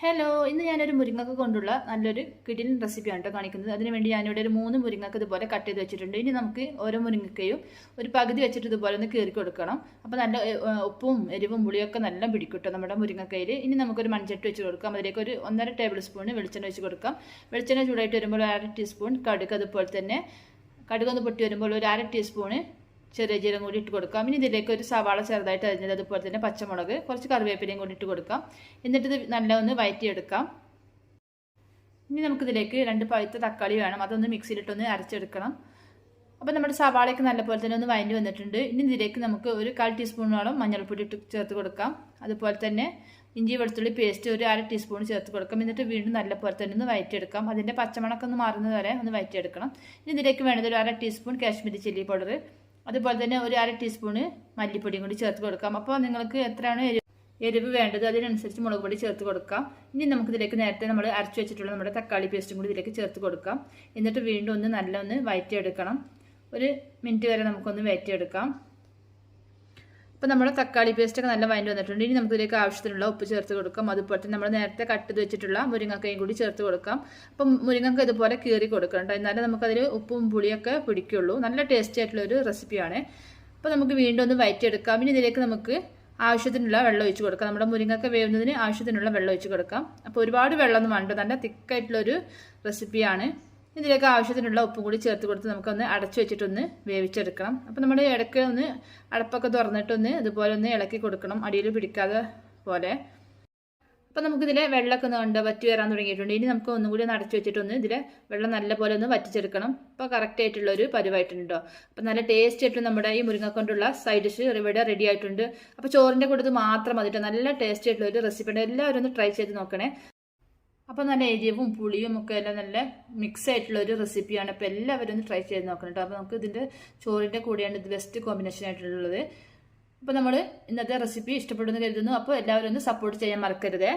Hello, ഇന്ന് ഞാനൊരു മുരിങ്ങക്ക കൊണ്ടുള്ള നല്ലൊരു കിടിലൻ റെസിപ്പിയാണ് കേട്ടോ കാണിക്കുന്നത്. അതിനുവേണ്ടി ഞാനിവിടെ ഒരു 3 മുരിങ്ങക്ക ഇതുപോലെ കട്ട് ചെയ്ത് വെച്ചിട്ടുണ്ട്. ഇനി നമുക്ക് ഓരോ മുരിങ്ങക്കയും ഒരു പകുതി വെച്ചിട്ട് ഇതുപോലെ ഒന്ന് കീറി കൊടുക്കണം. അപ്പോൾ നല്ല ഉപ്പും എരിവും പുളിയൊക്കെ നല്ല പിടിക്കും കേട്ടോ നമ്മുടെ മുരിങ്ങക്കയിൽ. ഇനി നമുക്കൊരു മൺചട്ടി വെച്ച് കൊടുക്കാം. അതിലേക്ക് ഒരു 1.5 ടേബിൾ സ്പൂൺ വെളിച്ചെണ്ണ വെച്ച് കൊടുക്കാം. വെളിച്ചെണ്ണ ചൂടായിട്ട് വരുമ്പോൾ 1/2 ടീസ്പൂൺ കടുക്, അതുപോലെ തന്നെ കടുകൊന്ന് പൊട്ടി വരുമ്പോൾ ഒരു 1/2 ടീസ്പൂൺ ചെറിയ ജീരകം കൂടി ഇട്ട് കൊടുക്കാം. ഇനി ഇതിലേക്ക് ഒരു സവാള ചെറുതായിട്ട് അരിഞ്ഞത്, അതുപോലെ തന്നെ പച്ചമുളക്, കുറച്ച് കറിവേപ്പിലയും കൂടി ഇട്ട് കൊടുക്കാം. എന്നിട്ട് ഇത് നല്ല ഒന്ന് വഴറ്റിയെടുക്കാം. ഇനി നമുക്കിതിലേക്ക് 2 പഴുത്ത തക്കാളി വേണം, അതൊന്ന് മിക്സിയിലിട്ടൊന്ന് അരച്ചെടുക്കണം. അപ്പോൾ നമ്മുടെ സവാളയ്ക്ക് നല്ലപോലെ തന്നെ ഒന്ന് വഴറ്റി വന്നിട്ടുണ്ട്. ഇനി ഇതിലേക്ക് നമുക്ക് ഒരു 1/4 ടീസ്പൂണോളം മഞ്ഞൾപ്പൊടി ഇട്ട് ചേർത്ത് കൊടുക്കാം. അതുപോലെ തന്നെ ഇഞ്ചി വെളുത്തുള്ളി പേസ്റ്റ് ഒരു 1/2 ടീസ്പൂൺ ചേർത്ത് കൊടുക്കാം. എന്നിട്ട് വീണ്ടും നല്ലപോലെ തന്നെ ഒന്ന് വഴറ്റിയെടുക്കാം. അതിൻ്റെ പച്ചമണക്കം ഒന്ന് മാറുന്നത് വരെ ഒന്ന് വഴറ്റിയെടുക്കണം. ഇനി ഇതിലേക്ക് വേണ്ടത് ഒരു 1/2 ടീസ്പൂൺ കാശ്മീരി ചില്ലി പൗഡർ, അതുപോലെ തന്നെ ഒരു 1/2 ടീസ്പൂണ് മല്ലിപ്പൊടിയും കൂടി ചേർത്ത് കൊടുക്കാം. അപ്പോൾ നിങ്ങൾക്ക് എത്രയാണ് എരിവ് വേണ്ടത് അതിനനുസരിച്ച് മുളക് പൊടി ചേർത്ത് കൊടുക്കാം. ഇനി നമുക്കിതിലേക്ക് നേരത്തെ നമ്മൾ അരച്ചു വെച്ചിട്ടുള്ള നമ്മുടെ തക്കാളി പേസ്റ്റും കൂടി ഇതിലേക്ക് ചേർത്ത് കൊടുക്കാം. എന്നിട്ട് വീണ്ടും ഒന്ന് നല്ലൊന്ന് വഴറ്റിയെടുക്കണം. ഒരു മിനിറ്റ് വരെ നമുക്കൊന്ന് വഴറ്റിയെടുക്കാം. അപ്പോൾ നമ്മുടെ തക്കാളി പേസ്റ്റൊക്കെ നല്ല വഴറ്റി വന്നിട്ടുണ്ട്. ഇനി നമുക്കിതിലേക്ക് ആവശ്യത്തിനുള്ള ഉപ്പ് ചേർത്ത് കൊടുക്കാം. അതുപോലെ തന്നെ നമ്മൾ നേരത്തെ കട്ട് ചെയ്ത് വെച്ചിട്ടുള്ള മുരിങ്ങക്കയും കൂടി ചേർത്ത് കൊടുക്കാം. അപ്പം മുരിങ്ങക്ക ഇതുപോലെ കീറി കൊടുക്കണം കേട്ടോ, എന്നാലും നമുക്കതിൽ ഉപ്പും പുളിയൊക്കെ പിടിക്കുള്ളൂ. നല്ല ടേസ്റ്റി ആയിട്ടുള്ള ഒരു റെസിപ്പിയാണ്. അപ്പോൾ നമുക്ക് വീണ്ടും ഒന്ന് വഴറ്റിയെടുക്കാം. ഇനി ഇതിലേക്ക് നമുക്ക് ആവശ്യത്തിനുള്ള വെള്ളം ഒഴിച്ച് കൊടുക്കാം. നമ്മുടെ മുരിങ്ങക്ക വേവുന്നതിന് ആവശ്യത്തിനുള്ള വെള്ളം ഒഴിച്ച് കൊടുക്കാം. അപ്പോൾ ഒരുപാട് വെള്ളമൊന്നും വേണ്ട, നല്ല തിക്കായിട്ടുള്ളൊരു റെസിപ്പിയാണ്. ഇതിലേക്ക് ആവശ്യത്തിനുള്ള ഉപ്പും കൂടി ചേർത്ത് കൊടുത്ത് നമുക്കൊന്ന് അടച്ചു വെച്ചിട്ടൊന്ന് വേവിച്ചെടുക്കണം. അപ്പോൾ നമ്മുടെ ഇടയ്ക്ക് ഒന്ന് അടപ്പൊക്കെ തുറന്നിട്ടൊന്ന് ഇതുപോലെ ഒന്ന് ഇളക്കി കൊടുക്കണം, അടിയിൽ പിടിക്കാതെ പോലെ. അപ്പോൾ നമുക്കിതിലെ വെള്ളമൊക്കെ ഒന്ന് വറ്റി വരാൻ തുടങ്ങിയിട്ടുണ്ട്. ഇനി നമുക്ക് ഒന്നും കൂടി ഒന്ന് അടച്ചു വെച്ചിട്ടൊന്ന് ഇതിലെ വെള്ളം നല്ലപോലെ ഒന്ന് വറ്റിച്ചെടുക്കണം. അപ്പോൾ കറക്റ്റ് ആയിട്ടുള്ളൊരു പരിവായിട്ടുണ്ടോ. അപ്പോൾ നല്ല ടേസ്റ്റ് ആയിട്ട് നമ്മുടെ ഈ മുരിങ്ങ കൊണ്ടുള്ള സൈഡ് ഡിഷ് ഇവിടെ റെഡി ആയിട്ടുണ്ട്. അപ്പോൾ ചോറിൻ്റെ കൂട്ടത്തിൽ മാത്രം മതിട്ടോ, നല്ല ടേസ്റ്റ് ആയിട്ടുള്ള ഒരു റെസിപ്പി ഉണ്ട്. എല്ലാവരും ഒന്ന് ട്രൈ ചെയ്ത് നോക്കണേ. അപ്പോൾ നല്ല എരിവും പുളിയും ഒക്കെ എല്ലാം നല്ല മിക്സ് ആയിട്ടുള്ള ഒരു റെസിപ്പിയാണ്. അപ്പോൾ എല്ലാവരും ഒന്ന് ട്രൈ ചെയ്ത് നോക്കണം കേട്ടോ. അപ്പോൾ നമുക്ക് ഇതിൻ്റെ ചോറിൻ്റെ കൂടെയാണ് ഇത് ബെസ്റ്റ് കോമ്പിനേഷൻ ആയിട്ടുള്ളത്. അപ്പോൾ നമ്മൾ ഇന്നത്തെ റെസിപ്പി ഇഷ്ടപ്പെടുന്നു കരുതുന്നു. അപ്പോൾ എല്ലാവരും ഒന്ന് സപ്പോർട്ട് ചെയ്യാൻ മറക്കരുതേ.